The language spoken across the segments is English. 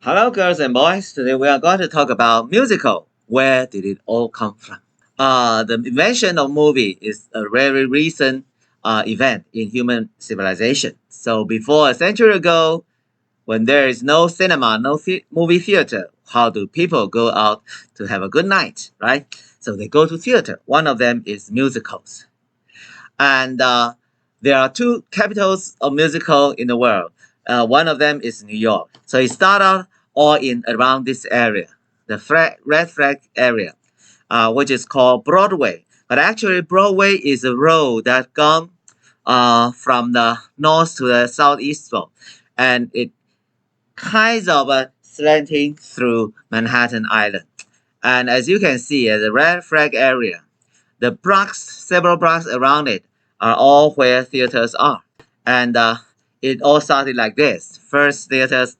Hello, girls and boys. Today we are going to talk about musical. Where did it all come from? The invention of movie is a very recent event in human civilization. So before a century ago, when there is no cinema, no movie theater, how do people go out to have a good night, right? So they go to theater. One of them is musicals. And there are two capitals of musical in the world. One of them is New York. So it started out all in around this area, the red flag area, which is called Broadway. But actually, Broadway is a road that gone from the north to the southeast, and it kind of slanting through Manhattan Island. And as you can see, the red flag area, the blocks, several blocks around it, are all where theaters are. And it all started like this. First, theaters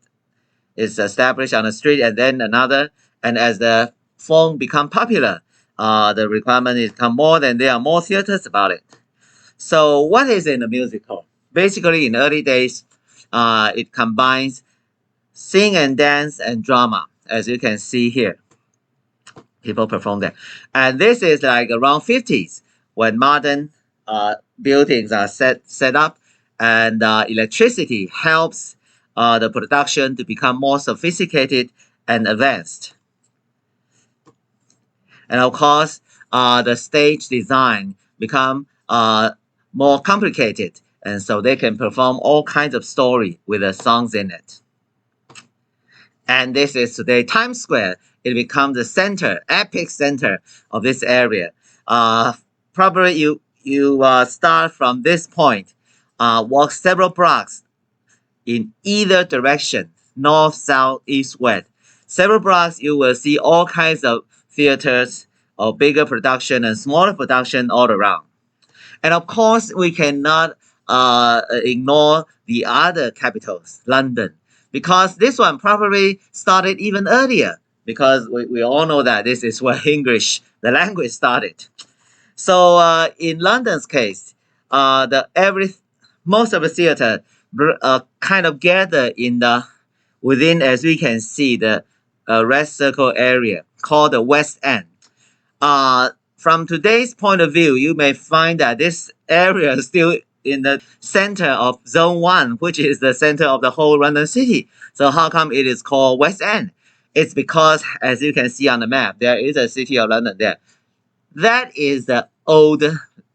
is established on the street, and then another. And as the form become popular, the requirement is become more, and there are more theaters about it. So, what is in a musical? Basically, in early days, it combines sing and dance and drama, as you can see here. People perform there. And this is like around 50s when modern buildings are set up and electricity helps the production to become more sophisticated and advanced. And of course, the stage design become more complicated, and so they can perform all kinds of story with the songs in it. And this is today Times Square. It becomes the center, epic center of this area. Probably you start from this point, walk several blocks in either direction, north, south, east, west. Several blocks, you will see all kinds of theaters of bigger production and smaller production all around. And of course, we cannot ignore the other capitals, London, because this one probably started even earlier, because we all know that this is where English, the language, started. So in London's case, most of the theater kind of gather in the within, as we can see, the red circle area called the West End. From today's point of view, you may find that this area is still in the center of Zone 1, which is the center of the whole London city. So how come it is called West End? It's because, as you can see on the map, there is a city of London there. That is the old,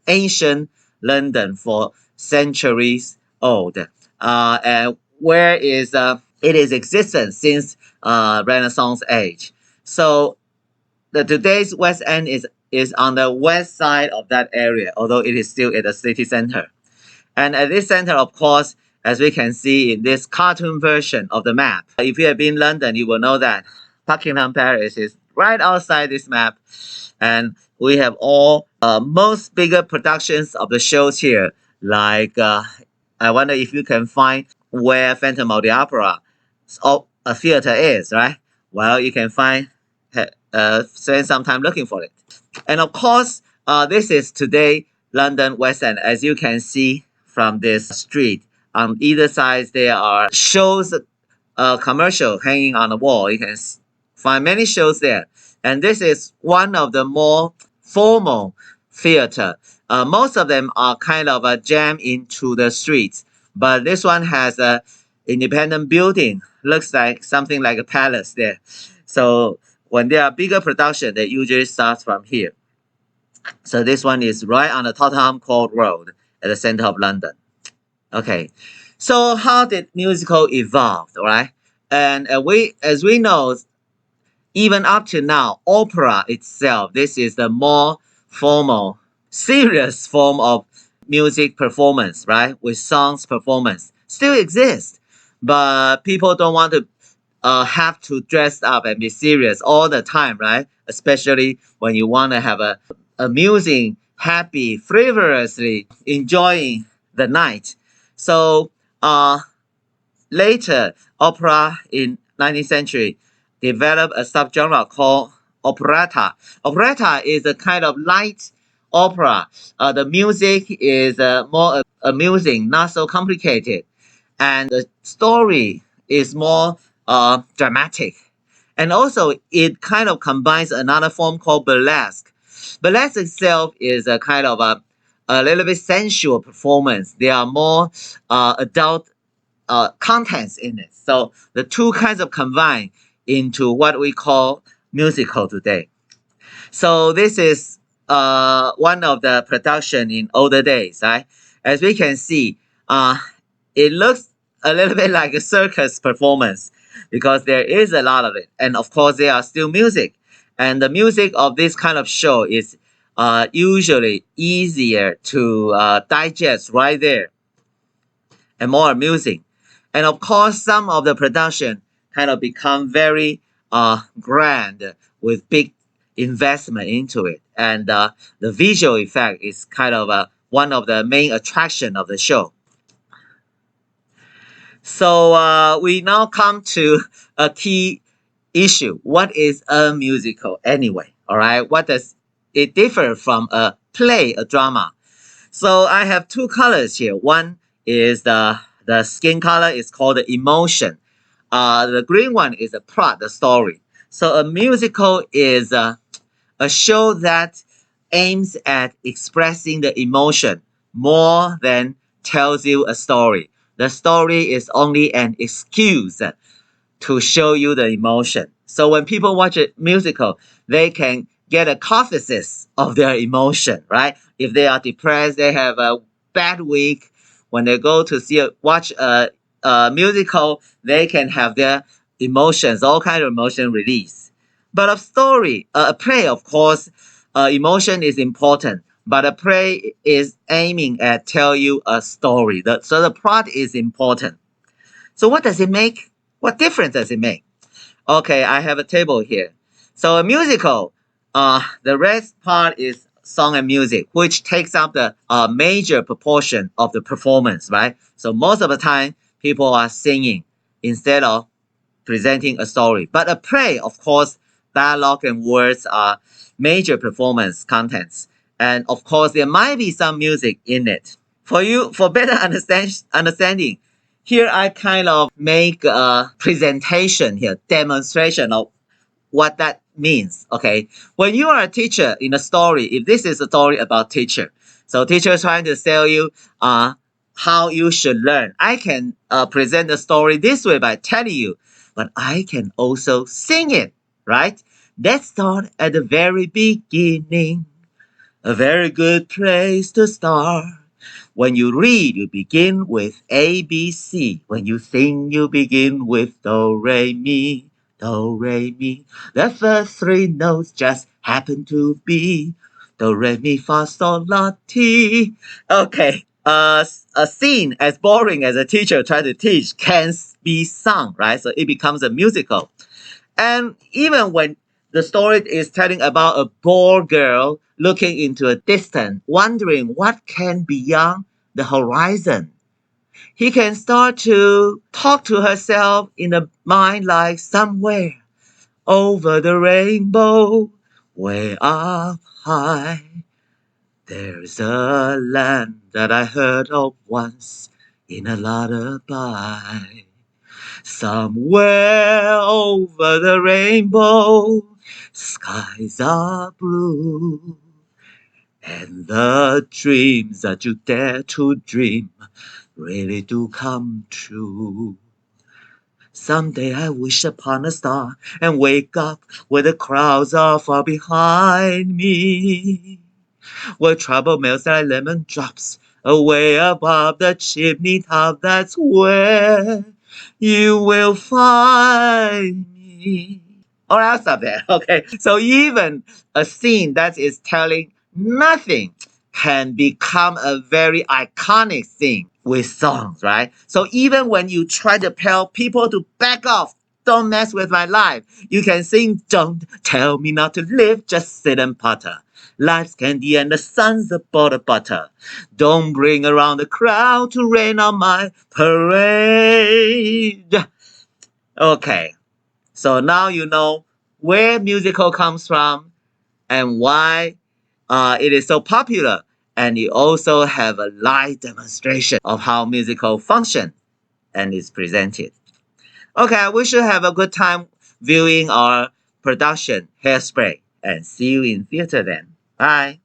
ancient London for centuries old. And where is it is existent since Renaissance age. So the today's West End is on the west side of that area, although it is still at the city center. And at this center, of course, as we can see in this cartoon version of the map, if you have been in London, you will know that Buckingham Palace is right outside this map. And we have all most bigger productions of the shows here. Like, I wonder if you can find where Phantom of the Opera a theater is, right? Well, you can find, spend some time looking for it. And of course, this is today London West End. As you can see from this street, on either side there are shows, commercial hanging on the wall. You can find many shows there. And this is one of the more formal theater. Most of them are kind of jammed into the streets, but this one has a independent building. Looks like something like a palace there. So when there are bigger production, they usually start from here. So this one is right on the Tottenham Court Road at the center of London. Okay, so how did musical evolve, right? And as we know, even up to now, opera itself, this is the more formal, serious form of music performance, right? With songs performance, still exists, but people don't want to have to dress up and be serious all the time, right? Especially when you want to have a amusing, happy, frivolously enjoying the night. So later, opera in 19th century developed a subgenre called operetta. Operetta is a kind of light opera. The music is more amusing, not so complicated, and the story is more dramatic. And also, it kind of combines another form called burlesque. Burlesque itself is a kind of a little bit sensual performance. There are more adult contents in it. So the two kinds of combine into what we call musical today. So this is one of the production in older days, right? As we can see, it looks a little bit like a circus performance because there is a lot of it. And of course, there are still music. And the music of this kind of show is usually easier to digest right there and more amusing. And of course, some of the production kind of become very grand with big investment into it. And the visual effect is kind of one of the main attraction of the show. So we now come to a key issue. What is a musical anyway? All right. What does it differ from a play, a drama? So I have two colors here. One is the skin color is called the emotion. The green one is the plot, the story. So a musical is a show that aims at expressing the emotion more than tells you a story. The story is only an excuse to show you the emotion. So when people watch a musical, they can get a catharsis of their emotion, right? If they are depressed, they have a bad week. When they go to watch a musical, they can have their emotions, all kind of emotion release. But a story, a play, of course, emotion is important. But a play is aiming at tell you a story. So the plot is important. So what does it make? What difference does it make? Okay, I have a table here. So a musical, the rest part is song and music, which takes up the major proportion of the performance, right? So most of the time, people are singing instead of presenting a story. But a play, of course, dialogue and words are major performance contents. And of course, there might be some music in it. For better understanding, here I kind of make a presentation here, demonstration of what that means. Okay, when you are a teacher in a story, if this is a story about teacher, so teacher is trying to tell you how you should learn. I can present the story this way by telling you, but I can also sing it, right? Let's start at the very beginning. A very good place to start. When you read, you begin with A, B, C. When you sing, you begin with Do, Re, Mi, Do, Re, Mi. The first three notes just happen to be Do, Re, Mi, Fa, Sol, La, Ti. Okay, a scene as boring as a teacher trying to teach can be sung, right? So it becomes a musical. And even when the story is telling about a bored girl looking into a distance, wondering what can beyond the horizon, he can start to talk to herself in the mind like somewhere over the rainbow, way up high. There's a land that I heard of once in a lullaby. Somewhere over the rainbow, skies are blue. And the dreams that you dare to dream really do come true. Someday I wish upon a star and wake up where the crowds are far behind me. Where trouble melts like lemon drops away above the chimney top. That's where you will find me. Or I'll stop there. Okay. So even a scene that is telling nothing can become a very iconic thing with songs, right? So even when you try to tell people to back off, don't mess with my life, you can sing, don't tell me not to live, just sit and putter. Life's candy and the sun's a pot of butter. Don't bring around the crowd to rain on my parade. Okay, so now you know where musical comes from and why it is so popular. And you also have a live demonstration of how musical function and is presented. Okay, we should have a good time viewing our production Hairspray, and see you in theater then. Bye.